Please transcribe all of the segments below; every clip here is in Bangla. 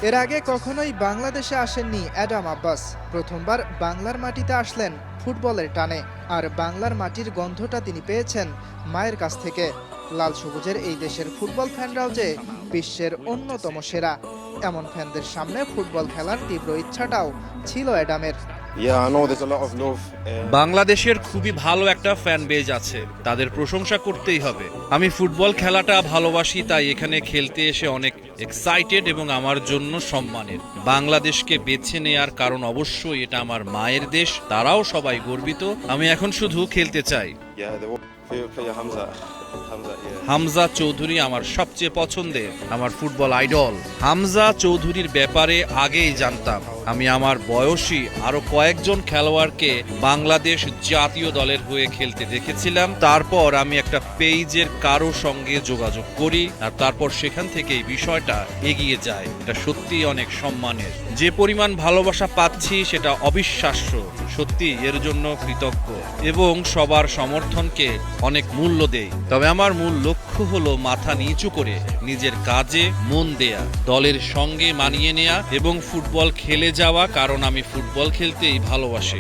এর আগে কখনোই বাংলাদেশে আসেননি অ্যাডাম আব্বাস। প্রথমবার বাংলার মাটিতে আসলেন ফুটবলের টানে। আর বাংলার মাটির গন্ধটা তিনি পেয়েছেন মায়ের কাছ থেকে। লাল সবুজের এই দেশের ফুটবল ফ্যানরাও যে বিশ্বের অন্যতম সেরা, এমন ফ্যানদের সামনে ফুটবল খেলার তীব্র ইচ্ছাটাও ছিল অ্যাডামের। বাংলাদেশের খুবই ভালো একটা ফ্যান বেজ আছে, তাদের প্রশংসা করতেই হবে। আমি ফুটবল খেলাটা ভালোবাসি, তাই এখানে খেলতে এসে অনেক এক্সাইটেড এবং আমার জন্য সম্মানের। বাংলাদেশকে বেছে নেয়ার কারণ অবশ্যই এটা আমার মায়ের দেশ, তারাও সবাই গর্বিত। আমি এখন শুধু খেলতে চাই। হামজা চৌধুরী আমার সবচেয়ে পছন্দের, আমার ফুটবল আইডল। হামজা চৌধুরীর ব্যাপারে আগেই জানতাম। আমি আমার বয়সী আরো কয়েকজন খেলোয়াড়কে বাংলাদেশ জাতীয় দলের হয়ে খেলতে দেখেছিলাম। তারপর আমি একটা পেজের কারো সঙ্গে যোগাযোগ করি, আর তারপর সেখান থেকেই বিষয়টা এগিয়ে যায়। এটা সত্যিই অনেক সম্মানের। যে পরিমাণ ভালোবাসা পাচ্ছি সেটা অবিশ্বাস্য। সত্যি এর জন্য কৃতজ্ঞ এবং সবার সমর্থনকে অনেক মূল্য দেই। তবে আমার মূল লক্ষ্য হলো মাথা নিচু করে নিজের কাজে মন দেয়া, দলের সঙ্গে মানিয়ে নেয়া এবং ফুটবল খেলে যাওয়া, কারণ আমি ফুটবল খেলতেই ভালোবাসি।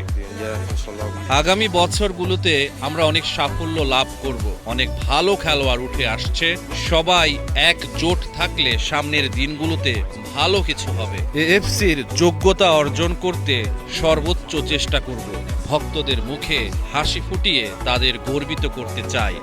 আগামী বছরগুলোতে আমরা অনেক সাফল্য লাভ করব। অনেক ভালো খেলোয়াড় উঠে আসছে। সবাই একজোট থাকলে সামনের দিনগুলোতে ভালো কিছু হবে। এএফসির যোগ্যতা অর্জন করতে সর্বোচ্চ চেষ্টা করব। ভক্তদের মুখে হাসি ফুটিয়ে তাদের গর্বিত করতে চাই।